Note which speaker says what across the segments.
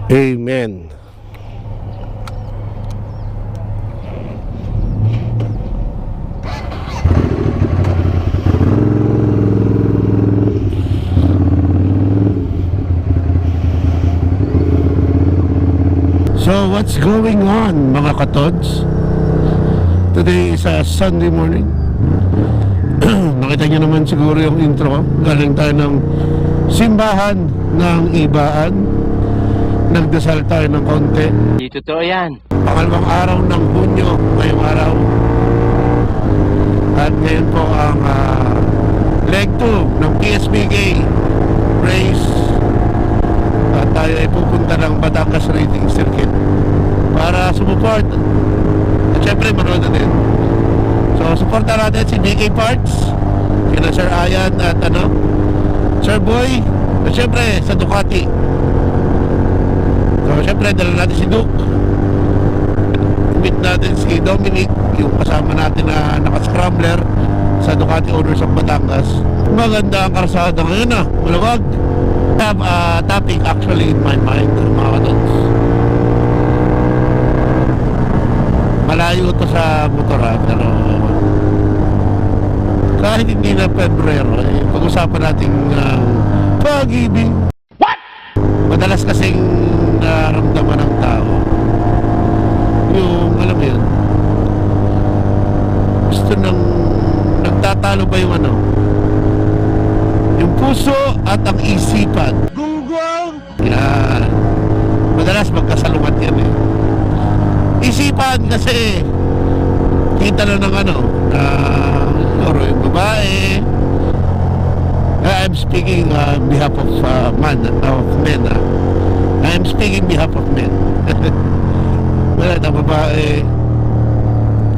Speaker 1: Amen. So what's going on mga katods? Today is a Sunday morning. Nakita nyo naman siguro yung intro. Galing tayo ng simbahan ng Ibaan. Nagdasal tayo ng konti.
Speaker 2: Di totoo yan.
Speaker 1: Pangalawang araw ng Hunyo ngayong araw. At ngayon po ang leg 2 ng PSBK race. At tayo ay pupunta ng Batangas Racing Circuit para sumuport. At syempre manood na din. So supportan natin si BK Parts, sina Sir Ayan at Sir Boy. At syempre sa Ducati. So syempre dala natin si Duke. Meet natin si Dominic, yung kasama natin na naka-scrambler sa Ducati Owners of Batangas. Maganda ang karsada ngayon maluwag. I have a topic actually in my mind, mga katods. Malayo to sa motor pero kahit hindi na Pebrero, pag-usapan natin pag-ibig. What? Madalas kasing naramdaman ng tao yung, alam mo yun, gusto nang nagtatalo ba yung yung puso at ang isipan. Gunggong! Yan. Madalas magkasalungat yan Isipan kasi kita na ng siguro yung babae. I'm speaking on behalf of men. I'm speaking behalf of men. Wala na babae.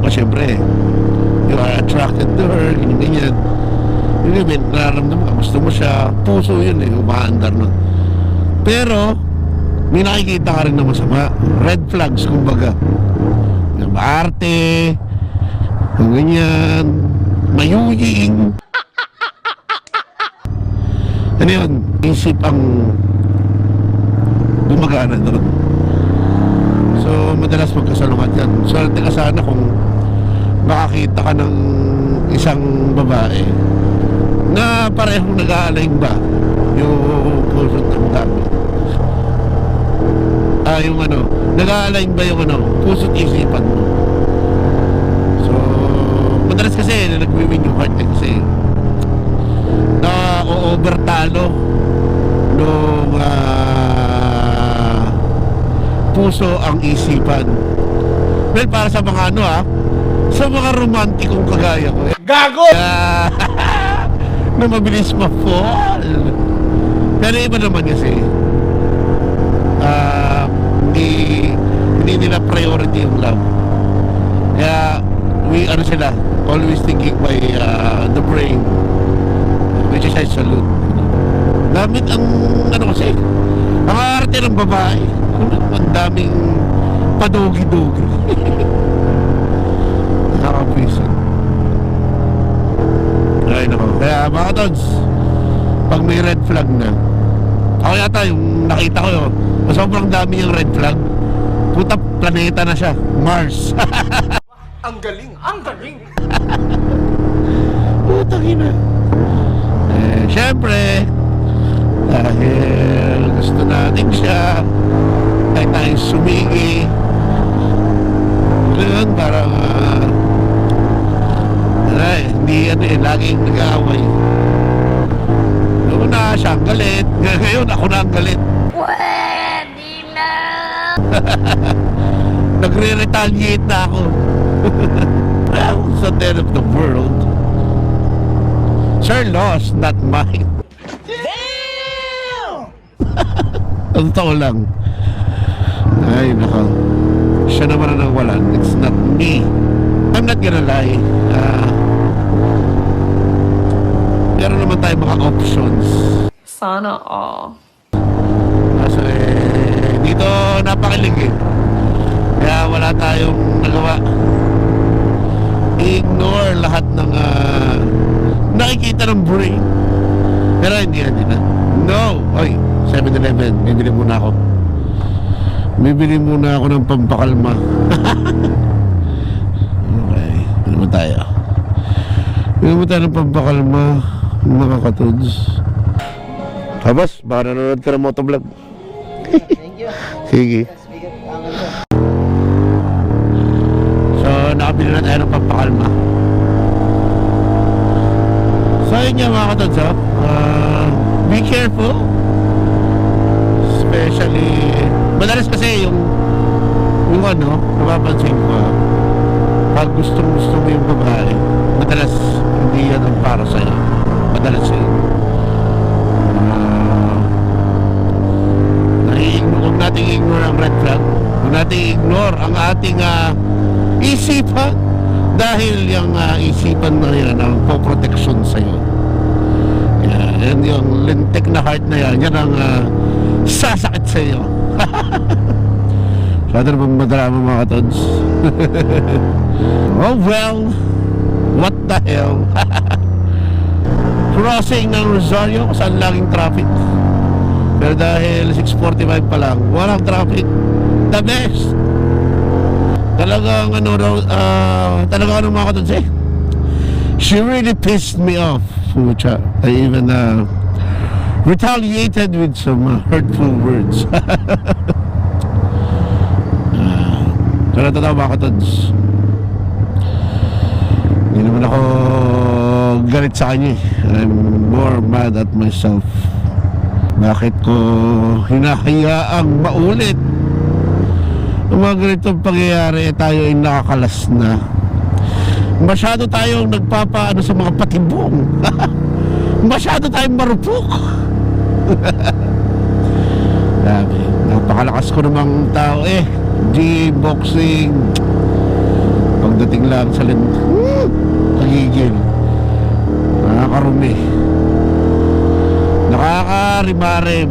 Speaker 1: O syempre, you are attracted to her, ganyan. Yun yung nararamdaman ka, gusto mo siya, puso yun umaandar nun. Pero may nakikita ka rin na masama, red flags kumbaga, yung maarte, yung ganyan, mayuying. Ano yun, isip ang gumagana doon. So madalas magkasalungat yan. Swerte ka sana kung makakita ka ng isang babae na parehong nag-aalaing ba yung puso ng dami. Yung nag-aalaing ba yung puso't isipan mo. So madalas kasi nag-win yung heart kasi na o-overtalo nung puso ang isipan. Well, para sa mga sa mga romantikong kagaya ko gago! Na mabilis ma-fall. Pero iba naman kasi hindi nila priority yung love. Kaya sila always thinking by the brain, which is I salute. Gamit ang kasi ang arte ng babae, ang daming padugi-dugi. Nakakapwisan. Ay nako. Kaya mga tons, pag may red flag na, ako yata yung nakita ko sobrang dami yung red flag. Puta, planeta na siya, Mars.
Speaker 3: Ang galing! Ang galing!
Speaker 1: Putang ina. Syempre dahil gusto natin siya, kahit tayong sumigi yun, parang hindi laging nag-aaway. Noon na siya ang galit, ngayon ako na ang galit.
Speaker 4: Pwede na!
Speaker 1: Nagre-retaliate na ako. Sa end of the world. Sir lost, not mine. Damn! Ang tao lang. Ay nako, siya naman ang nawalan. It's not me. I'm not gonna lie. Meron naman tayo mga options.
Speaker 4: Sana all.
Speaker 1: Kasi dito napakilig kaya wala tayong nagawa. Ignore lahat ng nakikita ng brain. Pero hindi na. No! Oy, 7-Eleven, bibili muna ako. Bibili muna ako ng pampakalma. Okay, ano ba tayo? Bibili mo tayo ng pampakalma, mga katods. Habas, baka nanonood ka ng motovlog.
Speaker 2: Thank you.
Speaker 1: Sige.
Speaker 2: Speaker, angal ko.
Speaker 1: So, nakabili na tayo ng pampakalma. So, yun nga mga katods, be careful. Especially, madalas kasi yung ano, napapansin ko, pag gusto mo yung babae, madalas hindi yan ang para sa'yo. Madalas yun. Huwag nating ignore ang red flag. Huwag nating ignore ang ating isipan. Dahil yung isipan na yan ang poproteksyon sa'yo. Yan yung lintik na heart na yan. Yan ang sasakit sa'yo. Sana naman madrama mga katods. Oh well, what the hell. Crossing ng Rosario, saan laging traffic. Pero dahil 6:45 pa lang, walang traffic. The best. Talagang talagang mga katods eh. She really pissed me off. Pucha. I even retaliated with some hurtful words. Pero totoo mga katods, hindi naman ako galit sa kanya eh. I'm more mad at myself. Bakit ko hinahayaang maulit ang mga ganitong pangyayari? Tayo ay nakakalas na. Masyado tayong nagpapaano sa mga patibong. Masyado tayong marupok. Sabi, napakalakas ko namang tao eh. G-boxing. Pagdating lang sa pagigil, nakakarumi, nakakarimarem.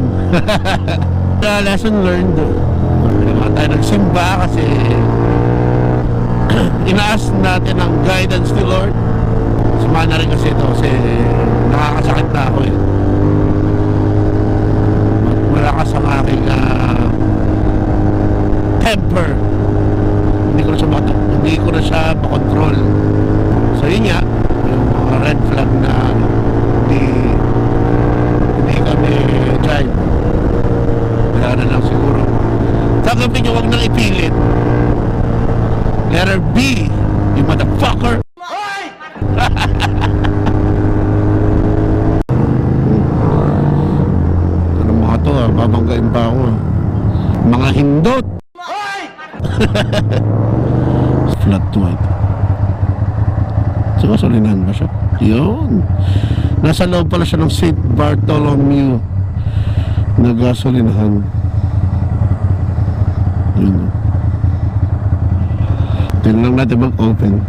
Speaker 1: Lesson learned. Kaya tayo nagsimba kasi inaas natin ang guidance ni Lord. Suma na rin kasi ito kasi nakakasakit na ako eh. Malakas ang aking temper. Hindi ko na siya makontrol. So yun nga, yung mga red flag na hindi kami drive. Wala na lang siguro. Tanggapin nyo, huwag nang ipilit. Letter B, you motherfucker. Ano mga to babanggain pa ako mga hindot. Flat white. So, gasolinahan ba siya? Yun. Nasa loob pala siya ng St. Bartholomew na gasolinahan. Yun. Tignan lang natin mag-open.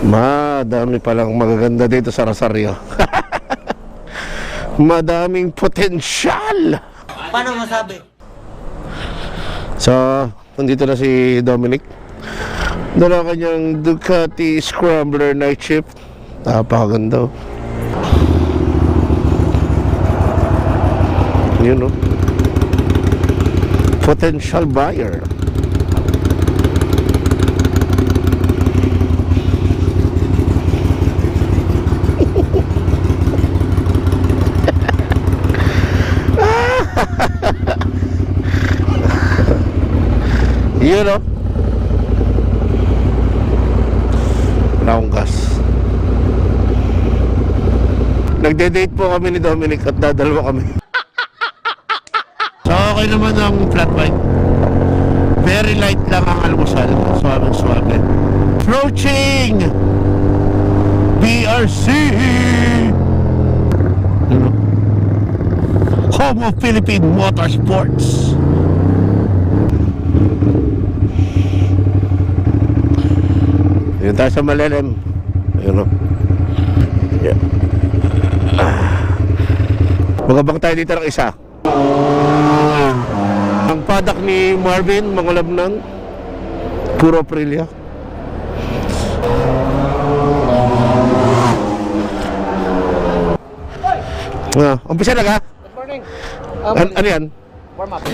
Speaker 1: Madami palang magaganda dito sa Rosario. Madaming potensyal.
Speaker 2: Paano masabi?
Speaker 1: So, nandito na si Dominic. Dala kanyang Ducati Scrambler night shift. Napakaganda. Yun, no? Potential buyer. Yun, no? Wala akong gas. Nagde-date po kami ni Dominic at dadalawa kami. So okay naman ang flat white. Very light lang ang almusal. Suabe. Approaching BRC, ano? Home of Philippine Motorsports. Yun tayo sa Malelem. Yun o. Yeah. Magabang tayo dito ng isa. Ang padak ni Marvin, mga labnan, puro Aprilia. Umpisa na ka?
Speaker 2: Good morning.
Speaker 1: Ano yan?
Speaker 2: Warm up.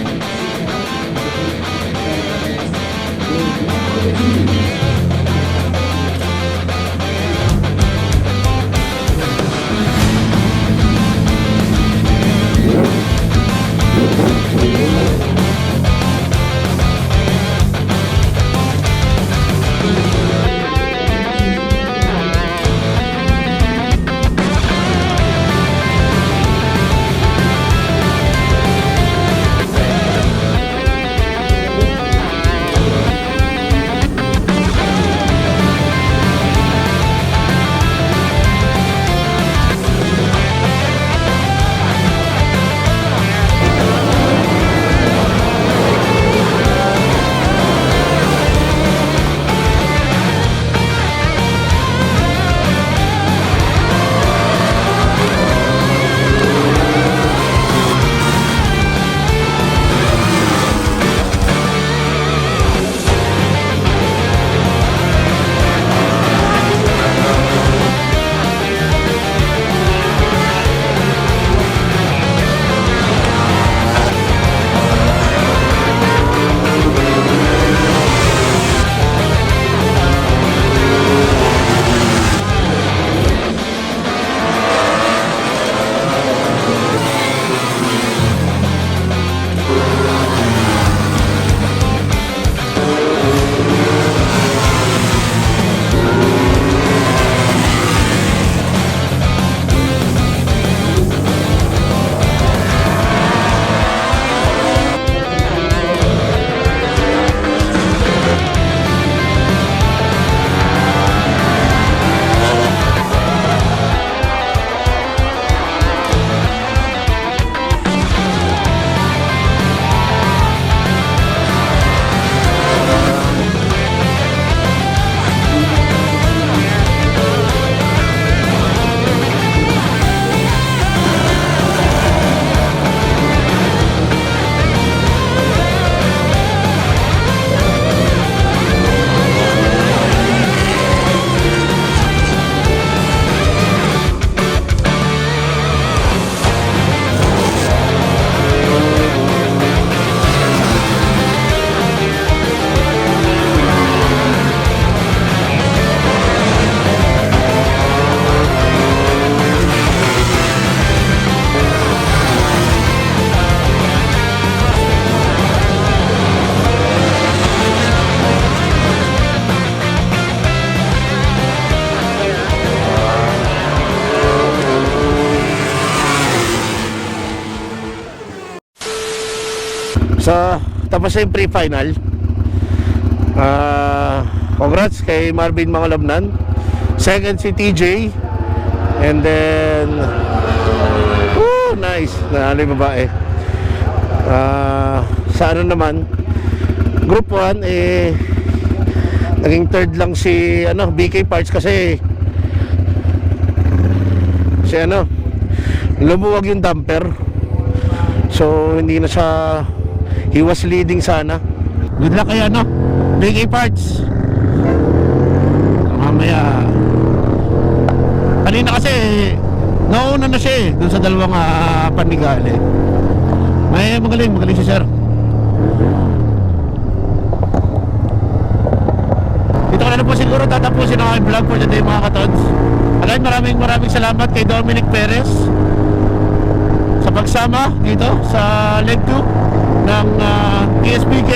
Speaker 1: So, tapos na yung pre-final. Congrats kay Marvin Mangalabnan. Second si TJ. And then nice. Nanalo yung babae. Sa ano naman, Group 1 naging third lang si BK Parts kasi lumuwag yung damper. So hindi na siya, he was leading sana. Good luck kay BK Parts. Mamaya kanina kasi nauna na siya dun sa dalawang panigale. May magaling si sir. Dito ko na po siguro tatapusin ang aking vlog for the day mga katods. Again, maraming salamat kay Dominic Perez sa pagsama dito sa leg 2 ng KSBK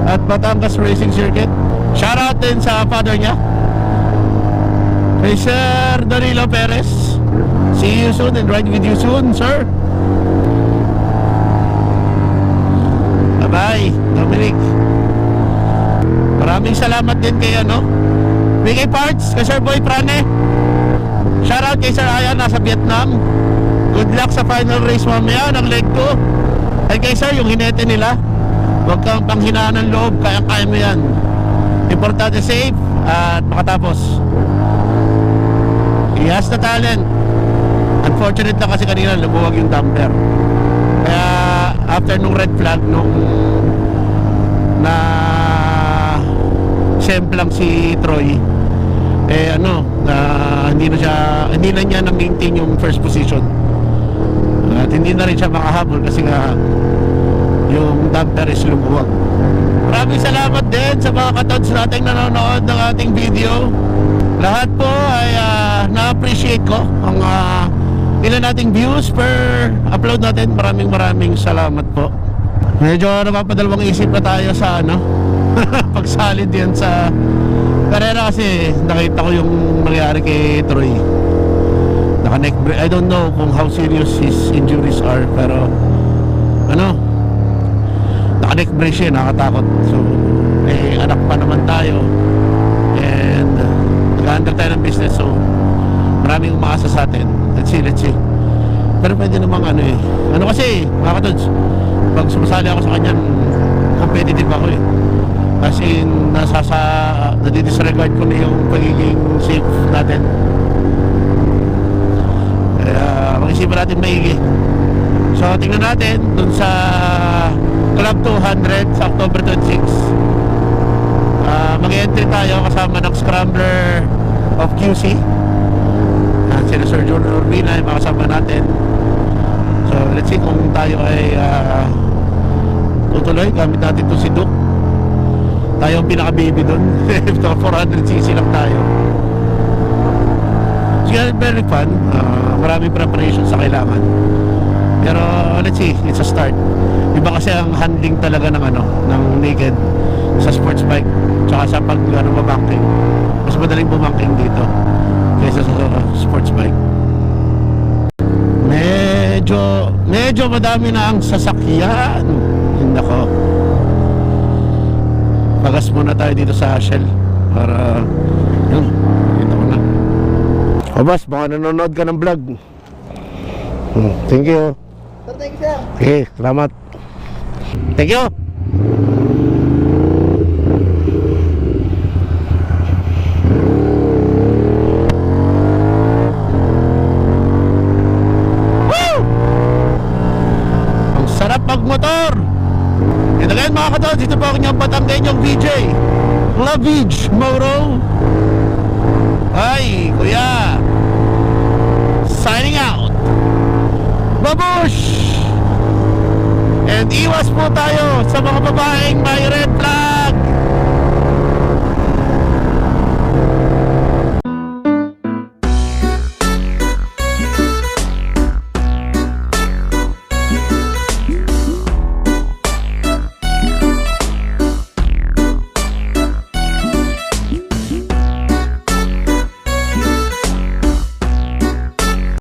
Speaker 1: at Batangas Racing Circuit. Shoutout din sa father niya, kay Sir Danilo Perez. See you soon and ride with you soon, sir. Bye-bye, Dominic. Maraming salamat din kay BK Parts, kay Sir Boy Prane. Shoutout kay Sir Ayan, nasa Vietnam. Good luck sa final race mamaya ng leg 2. Ay kay Sir, yung hinete nila, huwag kang panghinaan ng loob, kaya mo yan. Importante safe at makatapos. He has the talent. Unfortunate na kasi kanina lumuwag yung damper. Kaya after nung red flag, nung na semplang si Troy, hindi na niya na-maintain yung first position. At hindi na rin siya makahabol kasi nga yung damper is lumuwag. Maraming salamat din sa mga katods nating nanonood ng ating video. Lahat po ay na-appreciate ko ang ilan nating views per upload natin. Maraming salamat po. Medyo napapadalawang isip na tayo sa pagsalid yan sa karera kasi nakita ko yung nangyari kay Troy. Naka-neck brace. I don't know kung how serious his injuries are, pero naka-neck brace siya, nakatakot. So anak pa naman tayo and nag-handle tayo ng business, so maraming umaasa sa atin. Let's see. Pero pwede namang kasi mga katods, pag sumasali ako sa kanya, competitive ako eh. Kasi nadidisregard ko na yung pagiging safe natin. Kaya mag-isipan natin maigi. So tingnan natin dun sa Club 200 sa October 26. Mag-entry tayo kasama ng Scrambler of QC. Sila Sir John Urbina ay makasama natin. So let's see kung tayo ay tutuloy. Gamit natin to si Duke. Tayo ang pinaka-baby dun. 400cc lang tayo. So very fun. Maraming preparation sa kailangan. Pero let's see, it's a start. Iba kasi ang handling talaga ng naked sa sports bike tsaka sa pag babangking. Mas madaling bumangking dito kaysa sa sports bike. Medyo madami na ang sasakyan. Hindi ko. Pagas muna tayo dito sa Shell para dito ko na. O boss, baka nanonood ka ng vlog. Thank you.
Speaker 2: Sir, thank you, sir.
Speaker 1: Okay, salamat. Thank you. Magmotor. Ito ngayon mga katods, dito po ako niyang Batanggenyong VJ Lavige Moro. Ay, kuya, signing out. Babush. And iwas po tayo sa mga babaeng may red flag.